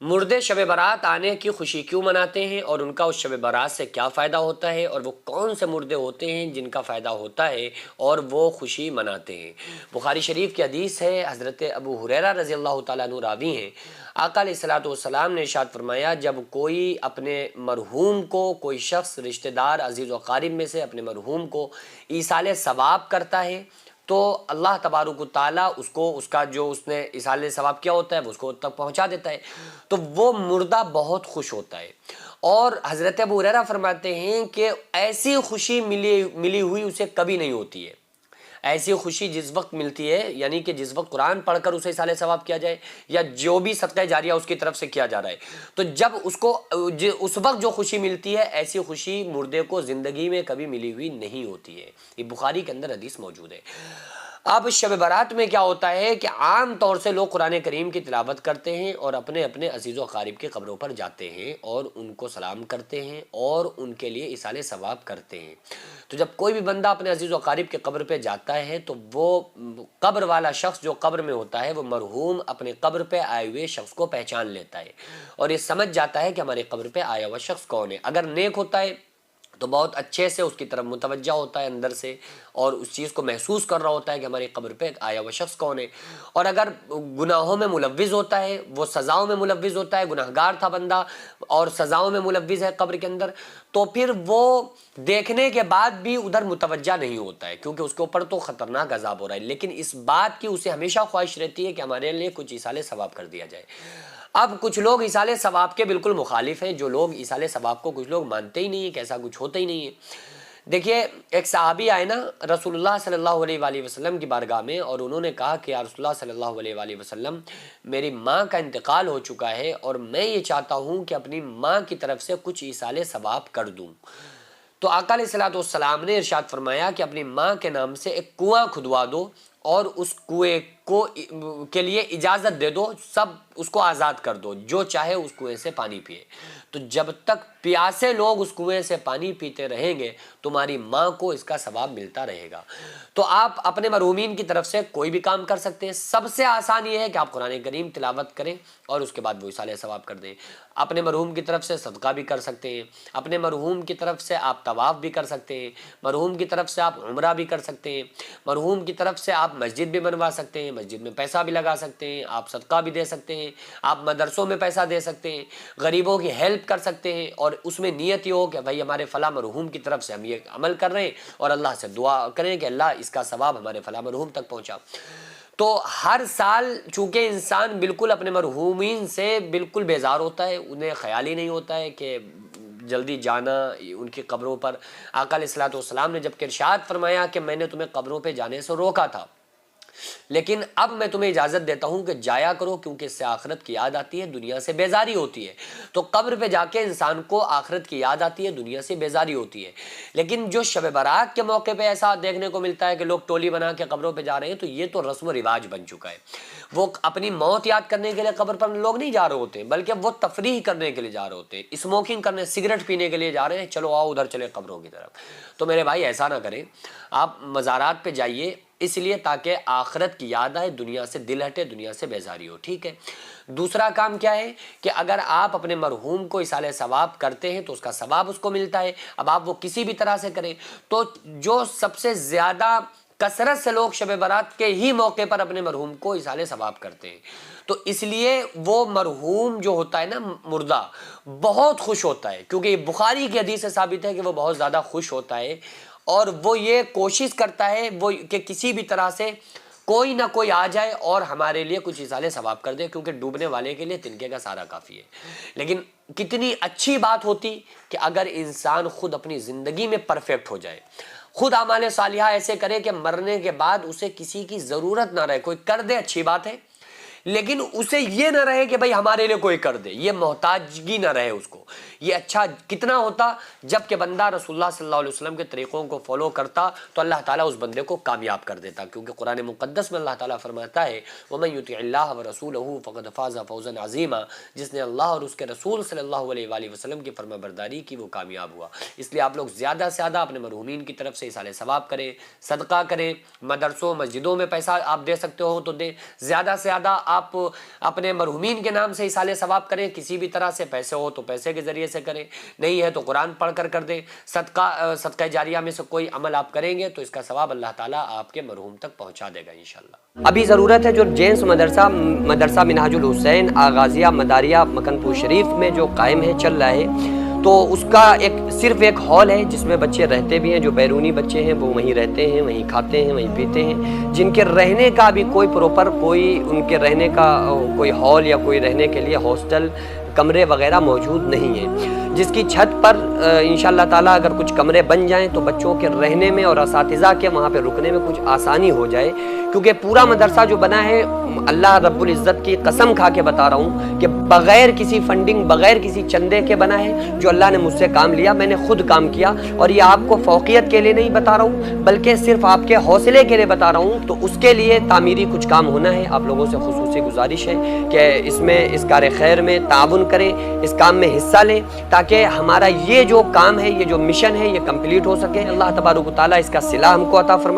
مردے شب برات آنے کی خوشی کیوں مناتے ہیں اور ان کا اس شب برات سے کیا فائدہ ہوتا ہے، اور وہ کون سے مردے ہوتے ہیں جن کا فائدہ ہوتا ہے اور وہ خوشی مناتے ہیں۔ بخاری شریف کی حدیث ہے، حضرت ابو ہریرہ رضی اللہ تعالیٰ عنہ راوی ہیں۔ آقا علیہ الصلوۃ والسلام نے ارشاد فرمایا، جب کوئی اپنے مرحوم کو، کوئی شخص رشتہ دار عزیز و قارب میں سے اپنے مرحوم کو ایصال ثواب کرتا ہے تو اللہ تبارک و تعالیٰ اس کو اس کا جو اس نے ایصال ثواب کیا ہوتا ہے وہ اس کو تک پہنچا دیتا ہے، تو وہ مردہ بہت خوش ہوتا ہے۔ اور حضرت ابو ہریرہ فرماتے ہیں کہ ایسی خوشی ملی ہوئی اسے کبھی نہیں ہوتی ہے۔ ایسی خوشی جس وقت ملتی ہے، یعنی کہ جس وقت قرآن پڑھ کر اسے ایصال ثواب کیا جائے یا جو بھی صدقہ جاریہ اس کی طرف سے کیا جا رہا ہے، تو جب اس کو اس وقت جو خوشی ملتی ہے، ایسی خوشی مردے کو زندگی میں کبھی ملی ہوئی نہیں ہوتی ہے۔ یہ بخاری کے اندر حدیث موجود ہے۔ اب شب برات میں کیا ہوتا ہے کہ عام طور سے لوگ قرآن کریم کی تلاوت کرتے ہیں اور اپنے اپنے عزیز و اقارب کی قبروں پر جاتے ہیں اور ان کو سلام کرتے ہیں اور ان کے لیے ایصال ثواب کرتے ہیں۔ تو جب کوئی بھی بندہ اپنے عزیز و اقارب کے قبر پہ جاتا ہے تو وہ قبر والا شخص جو قبر میں ہوتا ہے وہ مرحوم اپنے قبر پہ آئے ہوئے شخص کو پہچان لیتا ہے اور یہ سمجھ جاتا ہے کہ ہماری قبر پہ آیا ہوا شخص کون ہے۔ اگر نیک ہوتا ہے تو بہت اچھے سے اس کی طرف متوجہ ہوتا ہے اندر سے، اور اس چیز کو محسوس کر رہا ہوتا ہے کہ ہماری قبر پہ آیا ہوا شخص کون ہے۔ اور اگر گناہوں میں ملوث ہوتا ہے، وہ سزاؤں میں ملوث ہوتا ہے، گناہگار تھا بندہ اور سزاؤں میں ملوث ہے قبر کے اندر، تو پھر وہ دیکھنے کے بعد بھی ادھر متوجہ نہیں ہوتا ہے کیونکہ اس کے اوپر تو خطرناک عذاب ہو رہا ہے، لیکن اس بات کی اسے ہمیشہ خواہش رہتی ہے کہ ہمارے لیے کچھ ایصال ثواب کر دیا جائے۔ اب کچھ لوگ ایصال ثواب کے بالکل مخالف ہیں، جو لوگ ایصال ثواب کو کچھ لوگ مانتے ہی نہیں ہیں کہ ایسا کچھ ہوتا ہی نہیں ہے۔ دیکھیے، ایک صحابی آئے نا رسول اللہ صلی اللہ علیہ وآلہ وسلم کی بارگاہ میں، اور انہوں نے کہا کہ یا رسول اللہ صلی اللہ علیہ وآلہ وسلم، میری ماں کا انتقال ہو چکا ہے اور میں یہ چاہتا ہوں کہ اپنی ماں کی طرف سے کچھ ایصال ثواب کر دوں۔ تو آقا علیہ الصلوۃ والسلام نے ارشاد فرمایا کہ اپنی ماں کے نام سے ایک کنواں کھدوا دو اور اس کنویں کو کے لیے اجازت دے دو، سب اس کو آزاد کر دو، جو چاہے اس کنویں سے پانی پیے۔ تو جب تک پیاسے لوگ اس کنویں سے پانی پیتے رہیں گے تمہاری ماں کو اس کا ثواب ملتا رہے گا۔ تو آپ اپنے مرحومین کی طرف سے کوئی بھی کام کر سکتے ہیں۔ سب سے آسان یہ ہے کہ آپ قرآن کریم تلاوت کریں اور اس کے بعد وہ ایصال ثواب کر دیں۔ اپنے مرحوم کی طرف سے صدقہ بھی کر سکتے ہیں، اپنے مرحوم کی طرف سے آپ طواف بھی کر سکتے ہیں، مرحوم کی طرف سے آپ عمرہ بھی کر سکتے ہیں، مرحوم کی طرف سے آپ مسجد بھی بنوا سکتے ہیں، مسجد میں پیسہ بھی لگا سکتے ہیں، آپ صدقہ بھی دے سکتے ہیں، آپ مدرسوں میں پیسہ دے سکتے ہیں، غریبوں کی ہیلپ کر سکتے ہیں، اور اس میں نیت یہ ہو کہ بھائی ہمارے فلاں مرحوم کی طرف سے ہم یہ عمل کر رہے ہیں اور اللہ سے دعا کریں کہ اللہ اس کا ثواب ہمارے فلاں مرحوم تک پہنچا۔ تو ہر سال چونکہ انسان بالکل اپنے مرحومین سے بالکل بیزار ہوتا ہے، انہیں خیال ہی نہیں ہوتا ہے کہ جلدی جانا ان کی قبروں پر۔ آقا علیہ الصلوۃ والسلام نے جب کہ ارشاد فرمایا کہ میں نے تمہیں قبروں پہ جانے سے روکا تھا، لیکن اب میں تمہیں اجازت دیتا ہوں کہ جایا کرو، کیونکہ اس سے آخرت کی یاد آتی ہے، دنیا سے بیزاری ہوتی ہے۔ تو قبر پہ جا کے انسان کو آخرت کی یاد آتی ہے، دنیا سے بیزاری ہوتی ہے۔ لیکن جو شب برات کے موقع پہ ایسا دیکھنے کو ملتا ہے کہ لوگ ٹولی بنا کے قبروں پہ جا رہے ہیں، تو یہ تو رسم و رواج بن چکا ہے۔ وہ اپنی موت یاد کرنے کے لیے قبر پر لوگ نہیں جا رہے ہوتے، بلکہ وہ تفریح کرنے کے لیے جا رہے ہوتے ہیں، اسموکنگ کرنے، سگریٹ پینے کے لیے جا رہے ہیں، چلو آؤ ادھر چلے قبروں کی طرف۔ تو میرے بھائی ایسا نہ کریں، آپ مزارات پہ جائیے اس لیے تاکہ آخرت کی یاد آئے، دنیا سے دل ہٹے، دنیا سے بیزاری ہو، ٹھیک ہے۔ دوسرا کام کیا ہے کہ اگر آپ اپنے مرحوم کو ایصال ثواب کرتے ہیں تو اس کا ثواب اس کو ملتا ہے۔ اب آپ وہ کسی بھی طرح سے کریں، تو جو سب سے زیادہ کثرت سے لوگ شب برات کے ہی موقع پر اپنے مرحوم کو ایصال ثواب کرتے ہیں، تو اس لیے وہ مرحوم جو ہوتا ہے نا مردہ، بہت خوش ہوتا ہے، کیونکہ یہ بخاری کی حدیث سے ثابت ہے کہ وہ بہت زیادہ خوش ہوتا ہے، اور وہ یہ کوشش کرتا ہے وہ کہ کسی بھی طرح سے کوئی نہ کوئی آ جائے اور ہمارے لیے کچھ ایصال ثواب کر دے، کیونکہ ڈوبنے والے کے لیے تنکے کا سہارا کافی ہے۔ لیکن کتنی اچھی بات ہوتی کہ اگر انسان خود اپنی زندگی میں پرفیکٹ ہو جائے، خود اعمال صالحہ ایسے کرے کہ مرنے کے بعد اسے کسی کی ضرورت نہ رہے۔ کوئی کر دے اچھی بات ہے، لیکن اسے یہ نہ رہے کہ بھائی ہمارے لیے کوئی کر دے، یہ محتاجگی نہ رہے اس کو۔ یہ اچھا کتنا ہوتا جب کہ بندہ رسول اللہ صلی اللہ علیہ وسلم کے طریقوں کو فالو کرتا تو اللہ تعالیٰ اس بندے کو کامیاب کر دیتا، کیونکہ قرآن مقدس میں اللہ تعالیٰ فرماتا ہے وَمَن يُطِعِ اللَّهَ وَرَسُولَهُ فَقَدْ فَازَ فَوْزًا عَظِيمًا، جس نے اللہ اور اس کے رسول صلی اللہ علیہ وآلہ وسلم کی فرما برداری کی وہ کامیاب ہوا۔ اس لیے آپ لوگ زیادہ سے زیادہ اپنے مرحومین کی طرف سے ایصال ثواب کریں، صدقہ کریں، مدرسوں مسجدوں میں پیسہ آپ دے سکتے ہو تو دیں، زیادہ سے زیادہ آپ اپنے مرحومین کے نام سے ایصال ثواب کریں، کسی بھی طرح سے پیسے ہو تو پیسے کے ذریعے سے کریں، نہیں ہے تو قرآن پڑھ کر دیں، صدقہ جاریہ میں سے کوئی عمل آپ کریں گے تو اس کا ثواب اللہ تعالیٰ آپ کے مرحوم تک پہنچا دے گا انشاءاللہ۔ ابھی ضرورت ہے جو جینس مدرسہ منہاج الحسین آغازیہ مداریہ مکن پور شریف میں جو قائم ہے چل رہا ہے، تو اس کا صرف ایک ہال ہے جس میں بچے رہتے بھی ہیں، جو بیرونی بچے ہیں وہ وہیں رہتے ہیں، وہیں کھاتے ہیں، وہیں پیتے ہیں، جن کے رہنے کا بھی کوئی پروپر ان کے رہنے کا کوئی ہال یا کوئی رہنے کے لیے ہاسٹل کمرے وغیرہ موجود نہیں ہیں، جس کی چھت پر انشاءاللہ تعالیٰ اگر کچھ کمرے بن جائیں تو بچوں کے رہنے میں اور اساتذہ کے وہاں پہ رکنے میں کچھ آسانی ہو جائے، کیونکہ پورا مدرسہ جو بنا ہے اللہ رب العزت کی قسم کھا کے بتا رہا ہوں کہ بغیر کسی فنڈنگ بغیر کسی چندے کے بنا ہے، جو اللہ نے مجھ سے کام لیا، میں نے خود کام کیا، اور یہ آپ کو فوقیت کے لیے نہیں بتا رہا ہوں بلکہ صرف آپ کے حوصلے کے لیے بتا رہا ہوں۔ تو اس کے لیے تعمیری کچھ کام ہونا ہے، آپ لوگوں سے خصوصی گزارش ہے کہ اس میں اس کار خیر میں تعاون کریں، اس کام میں حصہ لیں، تاکہ ہمارا یہ جو کام ہے، یہ جو مشن ہے، یہ کمپلیٹ ہو سکے۔ اللہ تبارک و تعالیٰ اس کا صلہ ہم کو عطا فرمائے۔